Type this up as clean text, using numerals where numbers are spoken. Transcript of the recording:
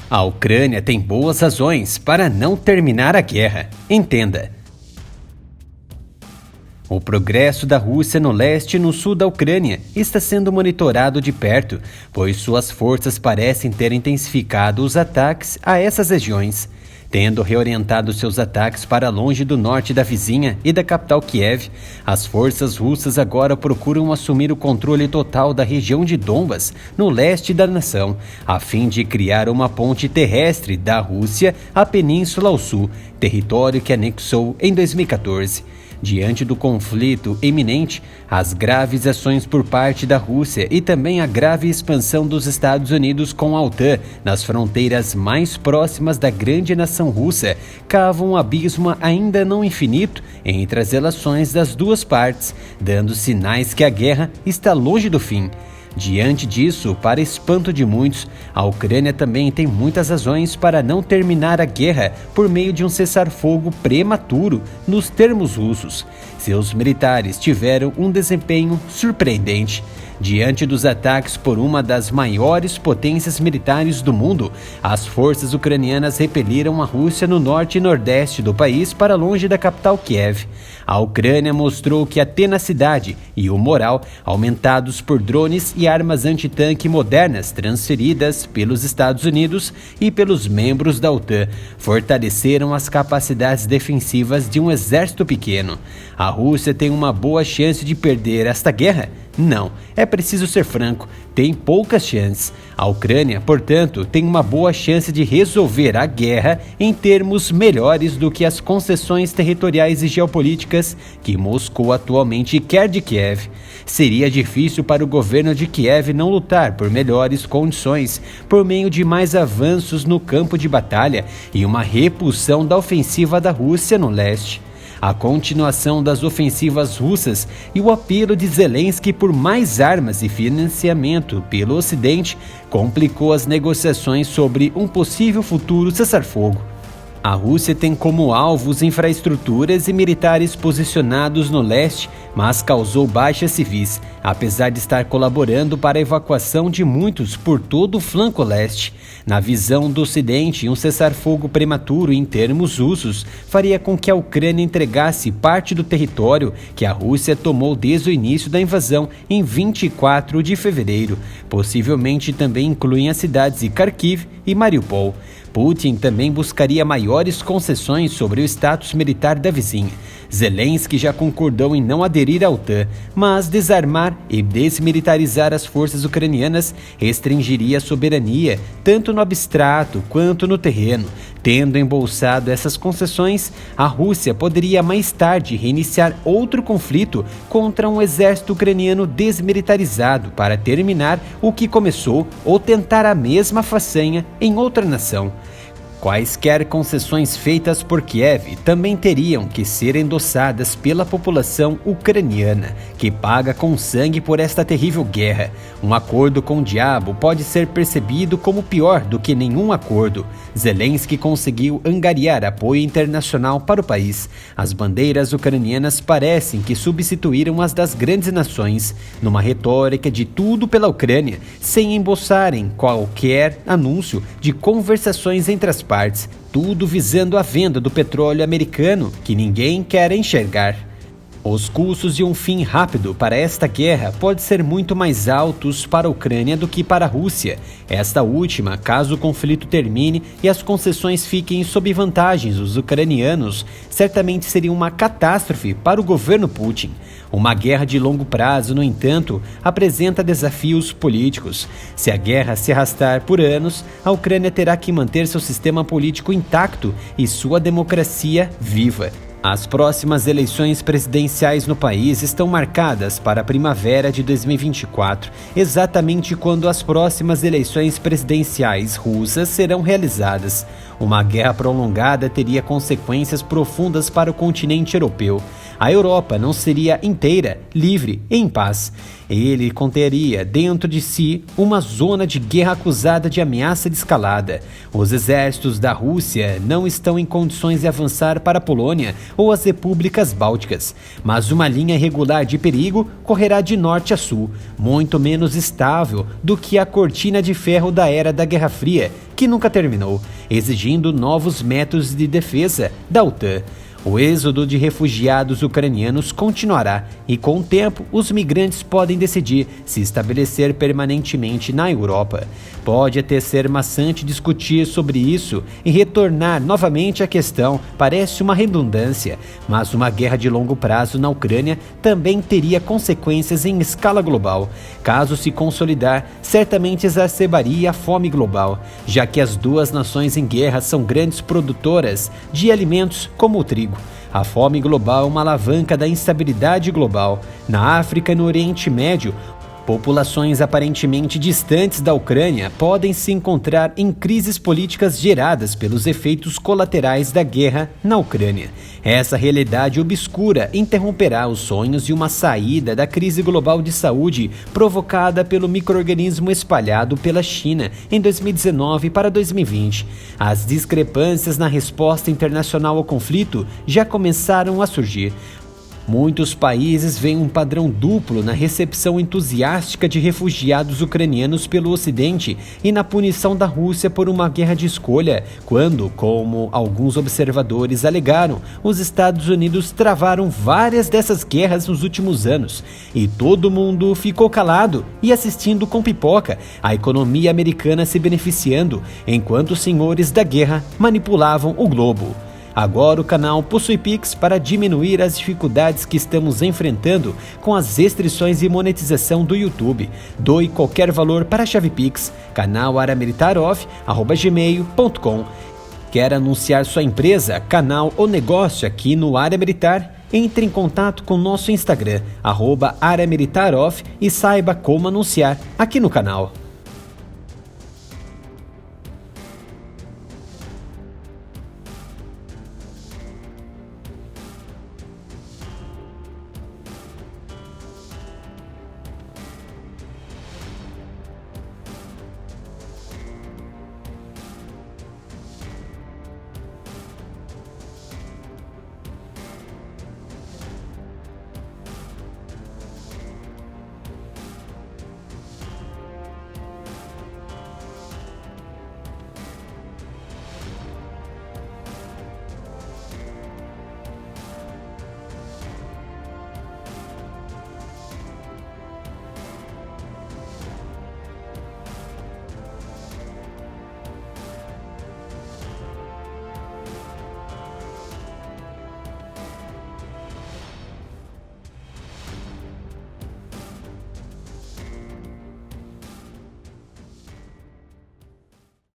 A Ucrânia tem boas razões para não terminar a guerra. Entenda. O progresso da Rússia no leste e no sul da Ucrânia está sendo monitorado de perto, pois suas forças parecem ter intensificado os ataques a essas regiões, tendo reorientado seus ataques para longe do norte da vizinha e da capital Kiev. As forças russas agora procuram assumir o controle total da região de Donbas, no leste da nação, a fim de criar uma ponte terrestre da Rússia à península ao sul, território que anexou em 2014. Diante do conflito iminente, as graves ações por parte da Rússia e também a grave expansão dos Estados Unidos com a OTAN nas fronteiras mais próximas da grande nação russa cavam um abismo ainda não infinito entre as relações das duas partes, dando sinais que a guerra está longe do fim. Diante disso, para espanto de muitos, a Ucrânia também tem muitas razões para não terminar a guerra por meio de um cessar-fogo prematuro, nos termos russos. Seus militares tiveram um desempenho surpreendente. Diante dos ataques por uma das maiores potências militares do mundo, as forças ucranianas repeliram a Rússia no norte e nordeste do país para longe da capital Kiev. A Ucrânia mostrou que a tenacidade e o moral, aumentados por drones e armas antitanque modernas transferidas pelos Estados Unidos e pelos membros da OTAN, fortaleceram as capacidades defensivas de um exército pequeno. A Rússia tem uma boa chance de perder esta guerra? Não, é preciso ser franco, tem poucas chances. A Ucrânia, portanto, tem uma boa chance de resolver a guerra em termos melhores do que as concessões territoriais e geopolíticas que Moscou atualmente quer de Kiev. Seria difícil para o governo de Kiev não lutar por melhores condições, por meio de mais avanços no campo de batalha e uma repulsão da ofensiva da Rússia no leste. A continuação das ofensivas russas e o apelo de Zelensky por mais armas e financiamento pelo Ocidente complicou as negociações sobre um possível futuro cessar-fogo. A Rússia tem como alvos infraestruturas e militares posicionados no leste, mas causou baixas civis, apesar de estar colaborando para a evacuação de muitos por todo o flanco leste. Na visão do Ocidente, um cessar-fogo prematuro em termos russos faria com que a Ucrânia entregasse parte do território que a Rússia tomou desde o início da invasão em 24 de fevereiro. Possivelmente também incluem as cidades de Kharkiv e Mariupol. Putin também buscaria maiores concessões sobre o status militar da vizinha. Zelensky já concordou em não aderir à OTAN, mas desarmar e desmilitarizar as forças ucranianas restringiria a soberania, tanto no abstrato quanto no terreno. Tendo embolsado essas concessões, a Rússia poderia mais tarde reiniciar outro conflito contra um exército ucraniano desmilitarizado para terminar o que começou ou tentar a mesma façanha em outra nação. Quaisquer concessões feitas por Kiev também teriam que ser endossadas pela população ucraniana, que paga com sangue por esta terrível guerra. Um acordo com o diabo pode ser percebido como pior do que nenhum acordo. Zelensky conseguiu angariar apoio internacional para o país. As bandeiras ucranianas parecem que substituíram as das grandes nações, numa retórica de tudo pela Ucrânia, sem embossarem qualquer anúncio de conversações entre as partes, tudo visando a venda do petróleo americano que ninguém quer enxergar. Os custos de um fim rápido para esta guerra podem ser muito mais altos para a Ucrânia do que para a Rússia. Esta última, caso o conflito termine e as concessões fiquem sob vantagens dos ucranianos, certamente seria uma catástrofe para o governo Putin. Uma guerra de longo prazo, no entanto, apresenta desafios políticos. Se a guerra se arrastar por anos, a Ucrânia terá que manter seu sistema político intacto e sua democracia viva. As próximas eleições presidenciais no país estão marcadas para a primavera de 2024, exatamente quando as próximas eleições presidenciais russas serão realizadas. Uma guerra prolongada teria consequências profundas para o continente europeu. A Europa não seria inteira, livre e em paz. Ele conteria dentro de si uma zona de guerra acusada de ameaça de escalada. Os exércitos da Rússia não estão em condições de avançar para a Polônia ou as repúblicas bálticas, mas uma linha regular de perigo correrá de norte a sul, muito menos estável do que a cortina de ferro da era da Guerra Fria, que nunca terminou, exigindo novos métodos de defesa da OTAN. O êxodo de refugiados ucranianos continuará e, com o tempo, os migrantes podem decidir se estabelecer permanentemente na Europa. Pode até ser maçante discutir sobre isso e retornar novamente à questão, parece uma redundância, mas uma guerra de longo prazo na Ucrânia também teria consequências em escala global. Caso se consolidar, certamente exacerbaria a fome global, já que as duas nações em guerra são grandes produtoras de alimentos como o trigo. A fome global é uma alavanca da instabilidade global. Na África e no Oriente Médio, populações aparentemente distantes da Ucrânia podem se encontrar em crises políticas geradas pelos efeitos colaterais da guerra na Ucrânia. Essa realidade obscura interromperá os sonhos de uma saída da crise global de saúde provocada pelo micro-organismo espalhado pela China em 2019 para 2020. As discrepâncias na resposta internacional ao conflito já começaram a surgir. Muitos países veem um padrão duplo na recepção entusiástica de refugiados ucranianos pelo Ocidente e na punição da Rússia por uma guerra de escolha, quando, como alguns observadores alegaram, os Estados Unidos travaram várias dessas guerras nos últimos anos. E todo mundo ficou calado e assistindo com pipoca, a economia americana se beneficiando, enquanto os senhores da guerra manipulavam o globo. Agora o canal possui Pix para diminuir as dificuldades que estamos enfrentando com as restrições e monetização do YouTube. Doe qualquer valor para a chave Pix, canal@aramilitaroff@gmail.com. Quer anunciar sua empresa, canal ou negócio aqui no Área Militar? Entre em contato com nosso Instagram, @aramilitaroff, e saiba como anunciar aqui no canal.